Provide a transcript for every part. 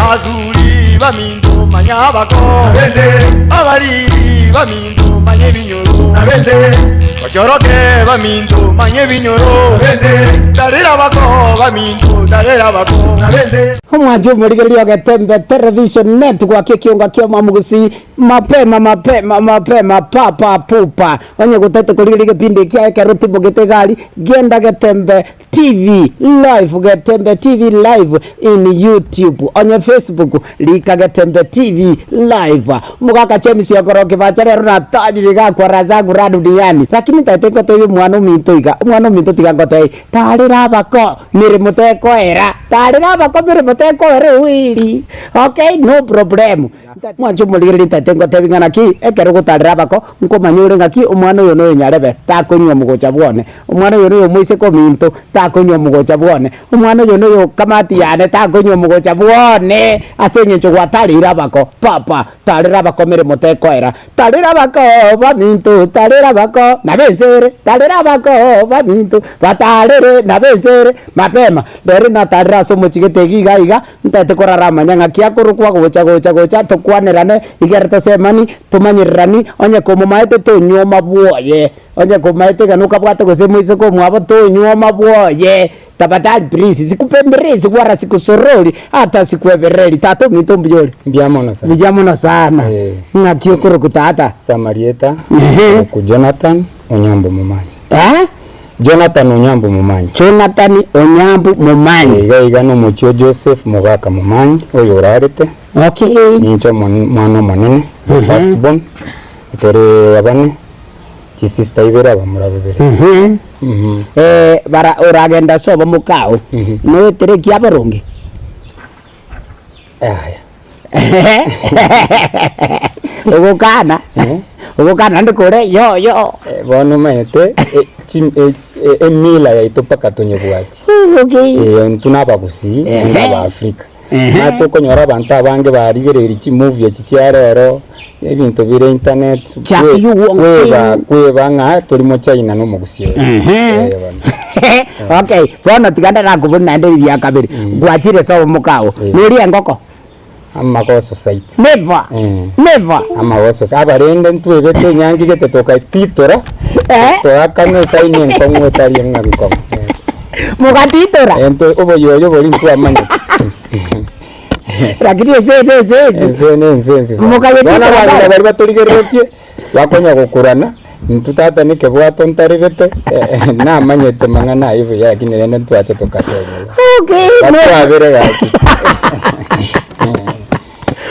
Abazuli bamindu manyabako abali bamindu manye binyoro bachoroke bamindu manye binyoro darira bako bamindu darira bako Mwaje murigerio Gatembe Television Network kiunga kia mamugusi mapema papa pupa onye gutete kurigerio kipindi kia Keruti Bogetegali genda Gatembe TV live Gatembe TV live in YouTube onye Facebook lika Gatembe TV live mugaka chemisi yokoroke bachere runa taji liga kwa razagu radu duniani lakini tateko tevi mwana minto tiga ngote tarira bako mirimuteko era tarira bako mirimuteko era wili okay no problem mwanjo muligiri tatengo tevi ngana ki ekero gutarira bako nkomanyure ngaki umwana uyo no nyarebe takonywa mugocha bwone umwana uyo no muise ko minto takonywa mugocha bwone umwana uyo no kamati yane takonywa mugocha bwone asenye ncho gwatarira bako papa tarira bako mirimuteko era tarira bako baminto tarira bako nabezere tarira bako baminto batarere nabezere mapema dore na tarira somo chigete giga ntate korara manyanga kiakurukwa gocha tukwanerane igerto semani tumanyirani onye komo maete to nyoma bwoye onye komo maete ganuka bwate gosemuise ko mwabo to nyoma bwoye tabatali please sikupemberezi kwara sikusoroli hata sikwebereli tato mitumbiyole bijamona sana ngakio kurukutata Samarieta ku Jonathan Onyambo Mumanyi Jonathan Onyambo Mumanyi iga no mucho Joseph Mogaka Mumanyi oyo rarete okay nincho mwana manene first born tere abane chisista ibera bamurabebere bara oragenda soba mukao no tere kiabaronge Ugokana ndikore yo bono mayete emila ya itopaka tonyebwati okay tunaba gusi ngaba Afrika nato konyora abantu abange barigerera iki movie kicyarero ebintu bire internet kweba nga turimo China no mugusiyo okay bono tiganda nakubona ndiri ya kabiri gwachire so mukao nuri engoko Amago society never amago society abarende ntwebete nyangi gete toka titora to akane saini enkongo tari ngabiko mugatitora ento obo yoyo boli ntwa amanye lakini ese mugayetitora bari baturigerotie bakonya gukurana ntutata nike bwato ntaribete na amanyete mangana ivo yakine rende ntwache tokasenya okay batwabere gaki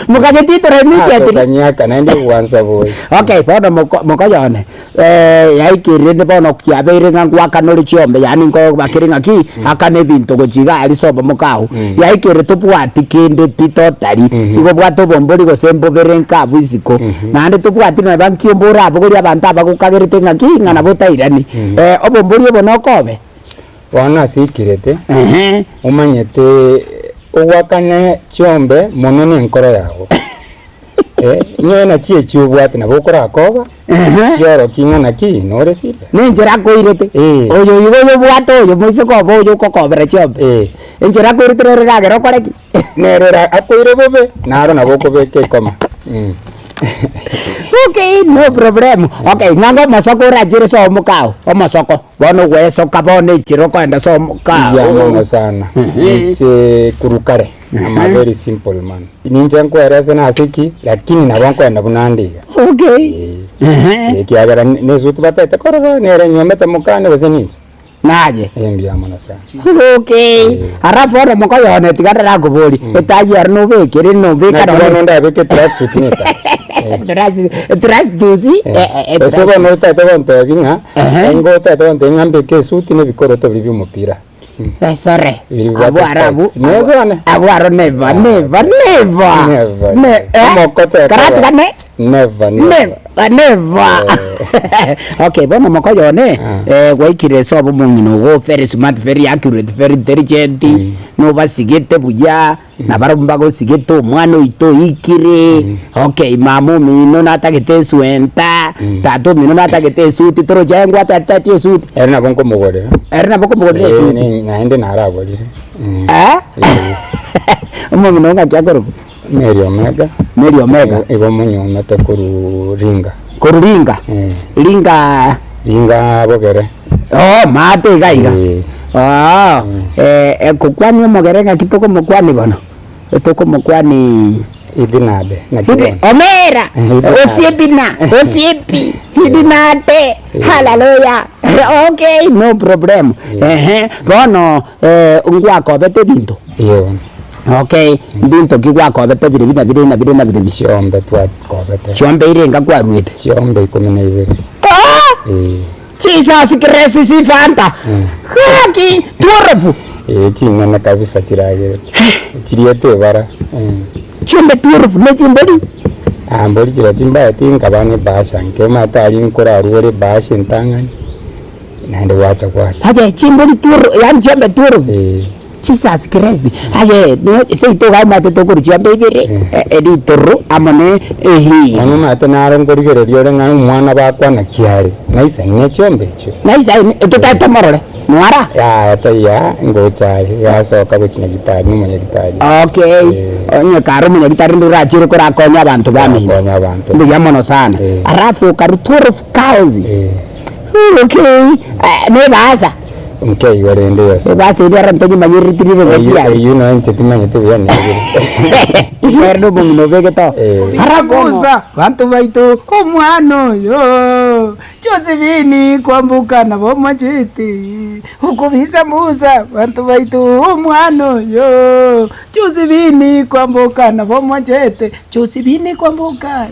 mukagetitora immediately kanyaka nende kuanza boy okay bono mukayone yaikirinde bono kiabere ngangwa kanori chiombe yani ngo bakiringa ki akane bintu gojiga ali soba mukao yaikire tupwati kinde pitotari ngo bwato bombori go sembo berenka buziko nande tupwati na banki mbora abogori abantu abagukagerite ngaki ngana botairani obombori bonokobe wana sikirete umanyete uwakane chiombe monone nkoro yawo nyona chie chubwate na bokora koba chioro kingana ki nore sire nenjera ko irete oyo ibo bwato yo moise ko boyo ko kobere chiombe enjera ko irete rera gero koreki nerera akoire bobe naro na bokobe ke koma okay no problem okay nganga masoko rajire so mukao masoko bono weso kabone chiro kwenda so mukao ya sana che kurukare I'm a very simple man ninja nkwera sana asiki lakini na banko enda bunandiga okay kiagara nezutu batete korora nere nyomete mukane bose ninja naje embyamona sana okay arafu ora mukayone tigara gubori etaji arno bekere no bekara no ndabeke tracksuit neta Trust dozi eso no tata bonte binga ngo tata bonte ngambe ke suti ne bikoro to bibi mupira sorry abu never okay bono mokoyone gwaikire sobo mungino go very smart very accurate very intelligent no basigete buya na barumba go sigeto mwana ito ikire okay mamu mino natagete suenta tato mino natagete suti toro jangwa tatati suti erna bonko mogore suti naende naragwa Omo minonga kyakoro. Mary Omega. Mary Omega. Ego munyoma takuru ringa. Koruringa. Ringa bogere. Oh, mate gaiga. Kukwani omogerenga kitoko mokwani bana. Etoko mokwani idinade na kibona. Omera. Osiepi. Idinate. Hallelujah. Okay, no problem. Bono ungwako bete binto. Iyo. Okay, binto kigwako bete bire Chiombe twat kobete. Chiombe irenga kwa ruete. Chiombe 12. Jesus Christ si fanta. Haki tuorefu. Chingana kabisa chirage. Chiriete bara. Chombe tuorefu ne chimbodi. Ambori chira chimba tinga bane basha nkema tali nkora ruore basha ntangani. Nande wacha. Aje chimbodi tuorefu, yani chombe tuorefu. Jesus Christ. Aye, sei to ga mate to kuru chombe ibere. Edi toro amane ehi. Ono mate naro ngorigere riore ngana mwana bakwa na kiare. Naisa ine chombe cho. Naisa ine ekita tomorole. Nwara? Ya ya ngochari. Ya soka bechina gitari n'umunya gitari. Okay. Onye karo munya gitari ndura chiro kora konya abantu bami. Konya abantu. Ndi yamono sana. Arafu karutoro kazi. Okay. Ne baza. Okay, warende yeso. Basi ndio rantonyi manyiri tirire gajia. Yuno nche timanye tu yani. Erdo bomuno vegeto. Harabuza bantu baitu omwano yo. Josephine kwambuka na bomachiti. Ukubisa muza bantu baitu omwano yo. Josephine kwambuka na bomachete. Josephine kwambuka.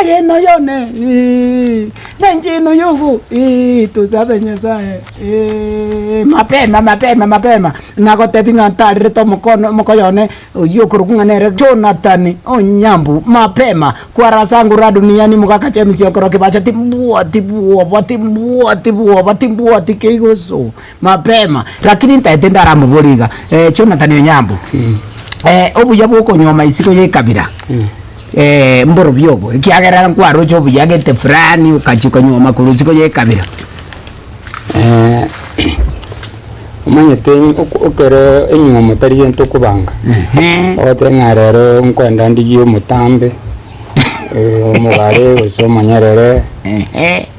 Aye no yone. Nanjino yugu. Tuzabe nyazae. Mapema nakotepinga tari to mokoyone yokurukunganere Jonathan Onyambu mapema kwara sangu ra duniani mukakachemisi okoroke bacha timbuwa tikeigoso mapema lakini ntaitenda ramuburiga Jonathan Onyambu obuya bwoko nyoma isiko yekabira mboro byobo ikiagerera nkwaro cyo buyagete frani ukachuka nyoma kuruziko yekabira umanyete ukero enyuma mutari yento kubanga ote ngarero nkwenda ndigiye mutambe umugare usomanyarere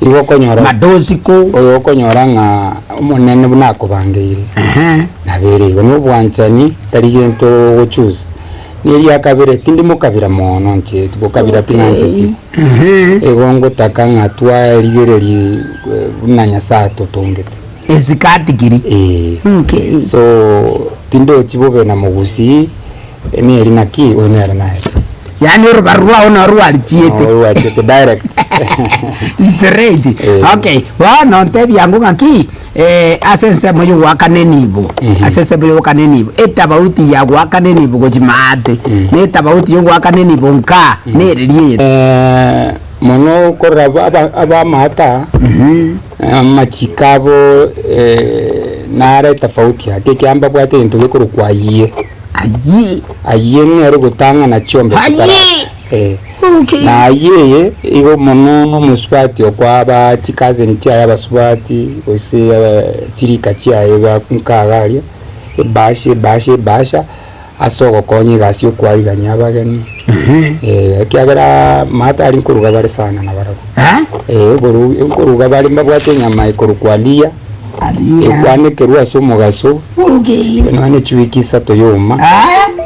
iwo konyora madoziko oyo konyora nga umunene bunakubangire nabere ngo nubwanchani tari yento gochuza niri akabere tindi mukabira mono nche tukabira tinanje ti egongo takanga twa rigereri unanya sato tongete ezikati giri okay so tindo chibobe na mugusi ni erina ki onera nae yani rubarua ona ruari chiete direct straight okay wana ntebi yangu ngaki asense moyo wakanenibo asense moyo wakanenibo etabauti ya wakanenibo gojimate ne tabauti yo wakanenibo nka ne riye mono koraba aba mata machikabo nare tofauti yake kiamba bwate into gekoro kwaye aye ngere gutanga na chombe okay na aye igo mono no muswati okwaba chikaze ntia yabaswati ose chirika chiaye bakunkagaria basha asoko konye gasi okwariga abageni kiagera mata ari nkuruga bari sana na barago boru nkuruga bari mbagwate nyama ikuru kwalia ekwane kerua somo gaso okay none chiwikisa toyoma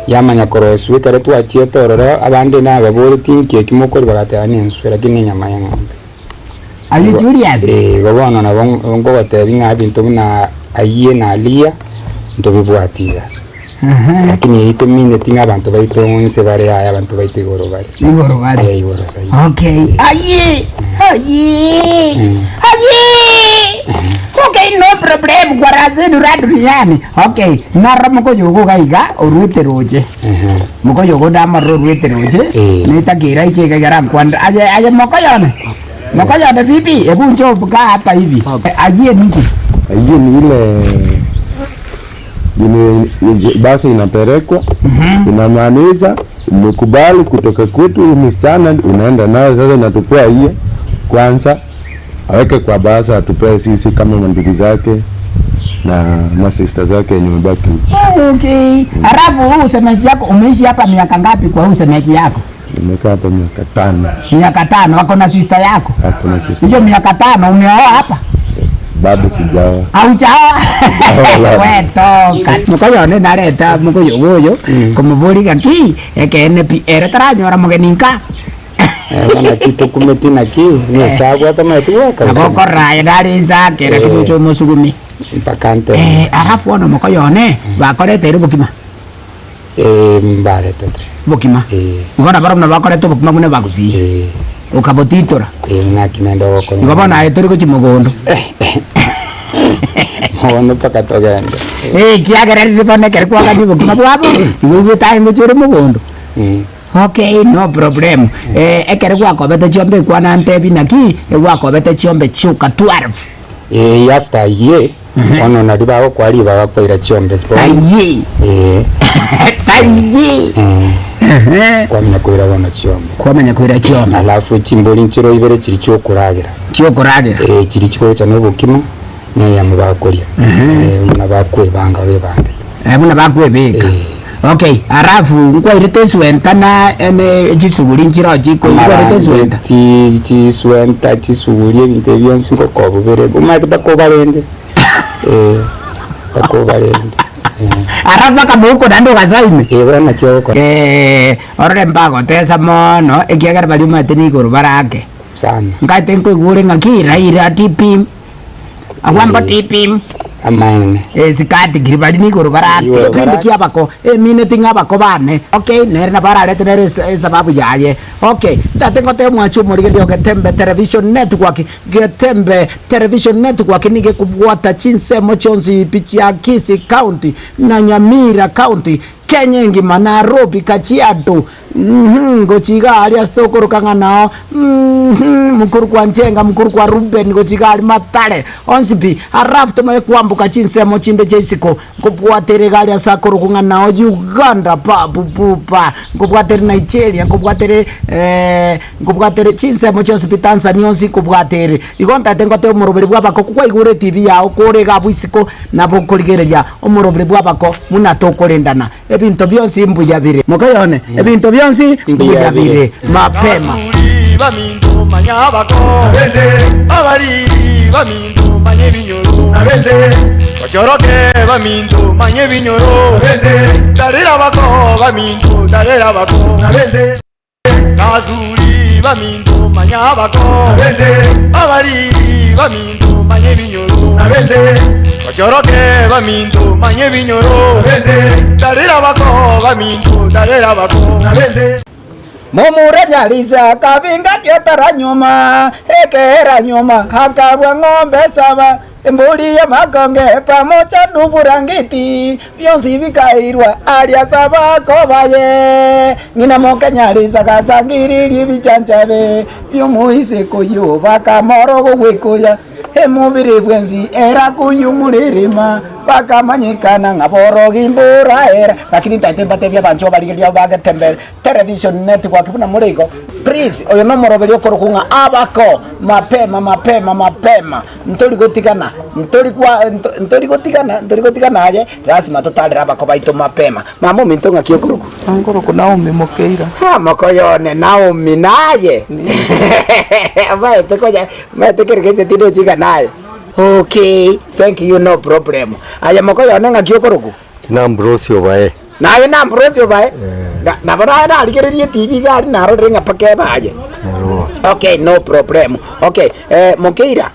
yamanya koroswe kare twachie torora abande nabe bori tinki ekimokori bagatani enswera kine nyama ya ngombe ayu Julius gobona na bongo batebinga bintu na aye na alia ndobibwatira lakini ite mine tinga abantu baito nse bare aya abantu baito igoro bare igoro sai okay aye okay no problem kwaraze duraduniani okay nara mukoyogo gaiga oruite roje mukoyogo damaro ruite roje nitakira ichega garam kwanda aye mokoyone vipi hebu njoo hapa hivi aje niki aje ni ile basi inapelekwa inamaanisha umekubali kutoka kwetu msichana unaenda nayo sasa natupea hiyo kwanza aweke kwa basa atupee sisi kama ndugu zake na masista zake wenye wamebaki. Okay. Alafu usemeji yako umeishi hapa miaka ngapi kwa usemeji yako? Nimekaa hapa miaka 5. Miaka 5. Wako na sister yako? Hapo na sister. Hiyo miaka 5 umeoa hapa? Bado sijaoa. Haujaoa? Wewe toka. Mkoyo nareta mkoyo woyo kumuvulika ki ekenepi eretaranyora mugeninka. Mana kitu kumetina ki ni sababu hata matuwaka. Aboko raya dari zake rakicho musugumi. Mpakante. Alafu wana mkoyo bakorete iri bukima. Mbarete. Bukima. Ngona barumna bakorete bukima mune bagusi. Ukabotitora. Nakinenda wako. Ngabana ayeturi ko chimogondo. Ono pakatogenda. Kiagera ripone kere kwa kadi bukima bwabo. Iwe time chore mugondo. Okay, no problem. Ekere kwa kobete chombe kwa nantebi naki, kwa kobete chombe chuka 12. After ye, ono nadiba kwa liba wako ira chombe. Taye. Taye. Kwa mna kuira wana chombe. Kwa mna kuira chombe. Alafu chimboli nchiro ibere chiri cyo kuragira. Cyo kuragira. Chiri cyo cyane bukima ne yamubakoria. Muna bakwe banga we bande. Muna bakwe beka. Okay, arafu ngwa irete swenta na ene jisuguri njiro jiko ngwa irete swenta. Ti swenta ti suguri ebinte byonse ngo kobubere. Umati bakobalende. Bakobalende. Arafu bakamuko dando gasaime. Bana kyoko. Orre mbago tesa mono ekiagara bali matini guru barake. Sana. Ngate nko gure ngakira ira tipim. Awamba tipim. Amane. Sikati giribadi ni guru barake. Pindi kia bako mine tinga bako bane. Okay, nerna barale tenere sababu yaye. Okay, tatengo te mwachu morigelio Getembe Television Network. Getembe Television Network nige kubwata chinse mochonzi pichi ya Kisii County na Nyamira County. Kenya ngima Nairobi Kajiado ngochiga alias tokorokanga nao mukuru kwa Njenga mukuru kwa Ruben ngochiga ali Matale onsipi arafu tome kwambuka chinsemo chinde jesiko ngobwatere gali asakorokunga nao Uganda pupa ngobwatere Nigeria ngobwatere chinsemo chonsipi Tanzania onsi ngobwatere igonta tengo te umurobere bwabako kwa igure TV yao kore gabwisiko nabo koligereria umurobere bwabako muna tokorendana ebinto byonsi mbuyabire mukayone ebinto byonsi mbuyabire mapema bamindu manyabako abari bamindu manye binyoro bachoroke bamindu manye binyoro darira bako bamindu darira bako Kazuri bamindu manyabako abari bamindu manye binyoro bachoroke bamindu manye binyoro darira bako bamindu darira bako Mumure nyaliza kabinga kiotara nyuma ekera nyuma hakabwa ng'ombe saba embuli ya makonge pamoja nuburangiti byonsi bikairwa alia saba kobaye ngina moke nyaliza kasangiriri bijanjabe byumuhise kuyuba kamoro gwikuya emubiri bwenzi era kuyumurerema bakamanyikana ngaboro gimbura era lakini tatemba tebya banjo baligelia Getembe Television Network kuna murego please oyo no morobelio korokunga abako mapema ntoli gotikana aje lazima tutalira abako baito mapema mamo mintonga kiyokoroku angoro Naomi Mokeira makoyone Naomi naye mate kergese tido chiga naye. Okay, thank you, no problem. Aya makoyone ngakiyokoroku Na Ambrosio bae. Naye na Ambrosio bae. Na bara na aligererie TV gari na ro ringa pake baje. Okay, no problem. Okay, Mokeira.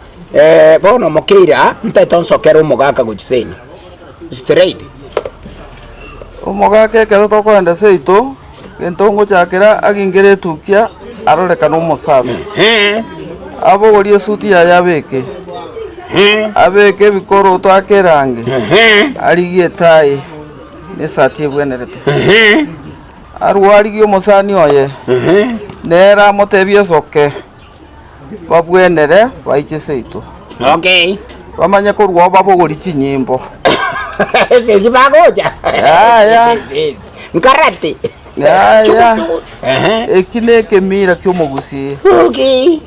Bono Mokeira ntaitonso mugaka guchiseni. Straight. umugake kero tokwenda seito gentongo chakera agingere tukia arorekana umusafi abo gorie suti ya yabeke abeke bikoro twakerange arigie tai ne sati bwenerete arwarigie musani oye nera motebie soke babwenere baiche seito. Okay. Bamanya ko rwo babogori chinyimbo Sisi bagoja. Ya. Nkarate. Ya. Ekine kemira kyo mugusi. Okay.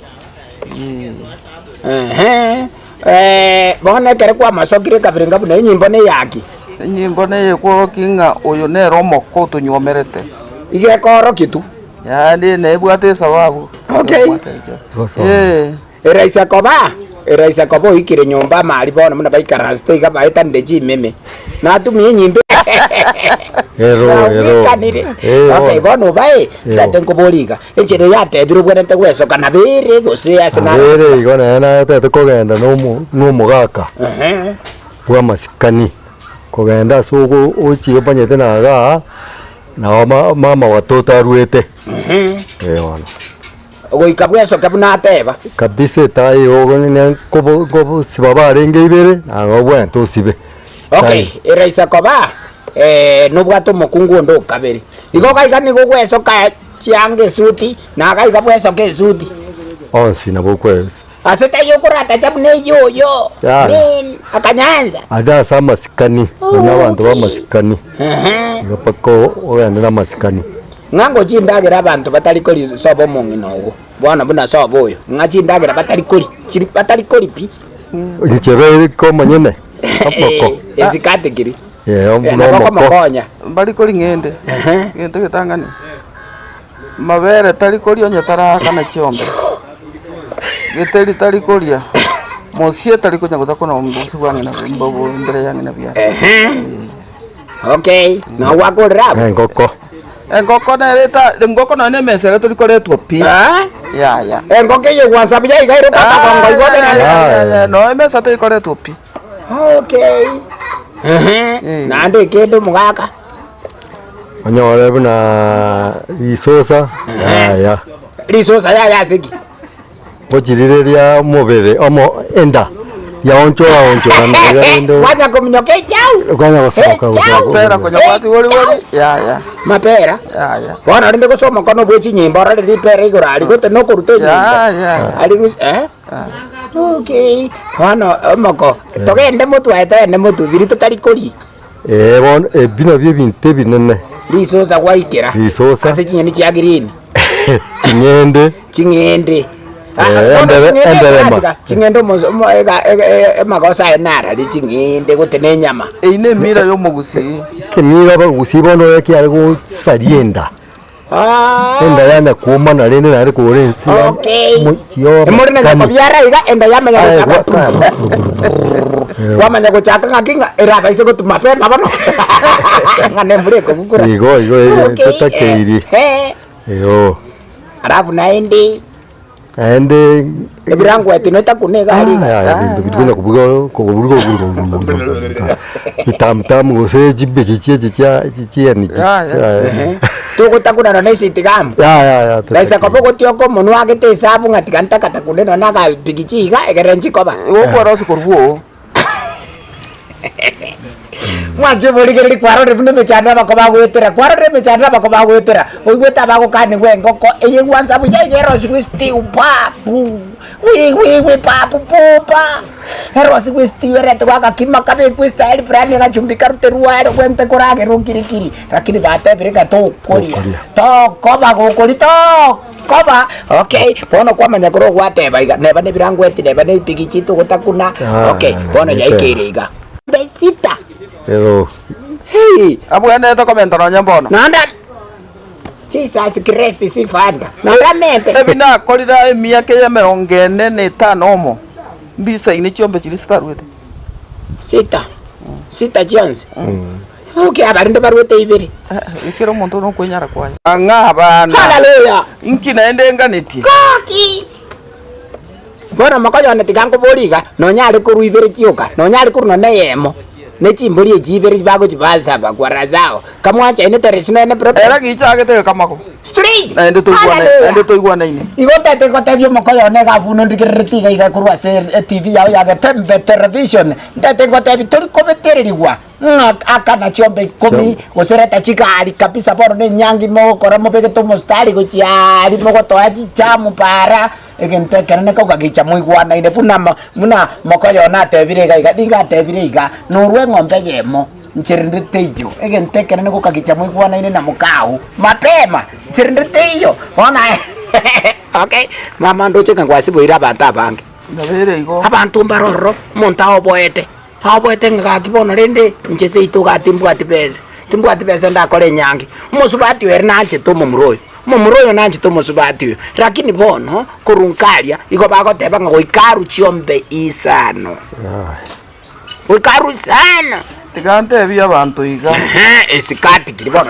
Bona kere kwa masokire kabiringa bune nyimbo ne yaki. Nyimbo ne yekwo kinga uyu ne romoko tunywomerete. Ige koro kitu. Yani ne bwate sababu. Okay. Eraisa koba ikire nyomba mali bona muna baikara stay kama eta ndeji meme. Na tumie nyimbe. Ero. Okay, bona bae tate ngoboliga. Enjere yate biro bwenete gweso kana bere gose asina. Bere igona na tate kogenda no mugaka. Bwa masikani. Kogenda sugo uchi banyete naga na mama watoto aruete. Ona. Ogoika bweso kabuna ateba. Kabisa tai ogone kobo sibaba renge ibere na gobwe to sibe. Okay, eraisa koba no bwato mokungu ndo kabere. Igo kai kani go gweso ka chiange suti na kai ka bweso ke suti. Onsi na bokwes. Aseta yokurata chamne yoyo. Nen akanyanza. Ada sama sikani. Na bantu ba masikani. Ngapako oyandira masikani. Ngango chindagira abantu batari koli sobo mongi nogo. Bwana buna sobo oyo. Ngachindagira batari koli pi. Nchebe ko manyene. Apoko. Ezikate kiri. Ombuno makonya. Bali koli ngende. Ngende ketangani. Mabere tari koli onye tara kana chiombe. Geteri tari kolia. Mosie tari konya kutakona mbusi wange na mbobo mbere yange na bia. Okay. Na wako rap. Ngoko. Ngoko na leta ngoko na nemesere tuli koletwa pi. Ya. Ngoko ye WhatsApp ya igairo pata kongo igote na. No emesa tuli koletwa pi. Okay. Na ande kendo mugaka. Onyore buna risosa. Ya. Risosa ya siki. Pochiriria mobere omo enda. Ya oncho na ndo. Wacha kumnyoke chao. Kwanya kusoka Pera kwenye watu woli. Ya. Mapera. Ya. Bona ndinde kusoma kono bwechi nyimbo ra ndi pera igora ali gote no kurute nyimbo. Ya. Ali Okay. Bona moko. Togende mutu aete mutu biri tutari kori. Bon bino bye binte binene. Risosa waikera. Risosa. Ase chinyeni chia green. Chingende. Chingendo magosa enara li chingende gutene nyama. Ine mira yo mugusi. Kemira bagusi bono yake algo sarienda. Enda yana kuma na rene na ko rensi. Okay. Emorina ko biara iga enda yama ya chaka. Wamanya ko chaka ngakinga era baise ko tumapema bano. Ngane mbure ko gukura. Igo tatakeiri. Yo. Arabu naende. Ende ebirangu ati neta kunega ali bidukuna kubugo bitamtam gose jibbe chichia ni tuko takuna na isi tigam ya laisa ko poko tioko monu agete sabu ngati kanta kata kunena naga bigichi ga egerenchi koba wo rosu kurbuo mwaje boli geri kwaro re bune chana bakoba gwetera kwaro re chana bakoba gwetera ogweta bako kani gwe ngoko eye gwanza bujai gero swisti upapu we papu popa hero swisti were to waka kima kabe kwista eli frani ga chumbi karute ruwa ro kwente korage ro kirikiri lakini bate birika to koli to koba go koli to koba okay bono kwa manya koro gwate baiga neba ne birangu eti neba ne pigichito gotakuna okay bono yaikiriga besita. Pero hey, abugende to komento no nyambono. Nanda. Jesus Christ si fanda. Nalamente. Ebina kolira emia ke ya 45 omo. Mbisa ine chombe chili starwete. Sita chance. Okay, abarinde barwete ibere. Ikero muntu no kwenyara kwaye. Anga bana. Hallelujah. Inki naende nganeti. Koki. Bona makoyo ne tigango boliga no nyari kuru ibere chioka. No nyari kuru no neyemo. Nechimbori ejibere bago jibaza bagwara zao. Kamwacha ine teresino ene proper. Era gichage te kamako. Straight. Ende to igwana ine. Igota te kota vyo makoyo ne ga funo ndikiretiga iga kurwa se TV yao ya Tembe television. Ndate kota vitori kometereriwa. Akana chombe komi osereta chika ali kabisa poro ne nyangi mo koramo peke to mostari go chiari mo to aji chamu para egente kerene ko gagicha mu igwana ine muna makoyo na tevire ga dinga tevire ga no rwe ngombe yemo nchirindite iyo egente kerene ko gagicha mu igwana ine na mukau mapema nchirindite iyo ona okay mama ndo cheka ngwasi boira banta bange ndabere igo abantu mbaroro monta oboete ngakibona rende nchese itugatimbwati pesa ndakore nyangi musubati weri nanje tomo muroyo nanje tomo subati lakini bono kurunkalia iko bagoteba ngo ikaru chiombe isano ikaru sana tigante bya abantu iga esikati kiribono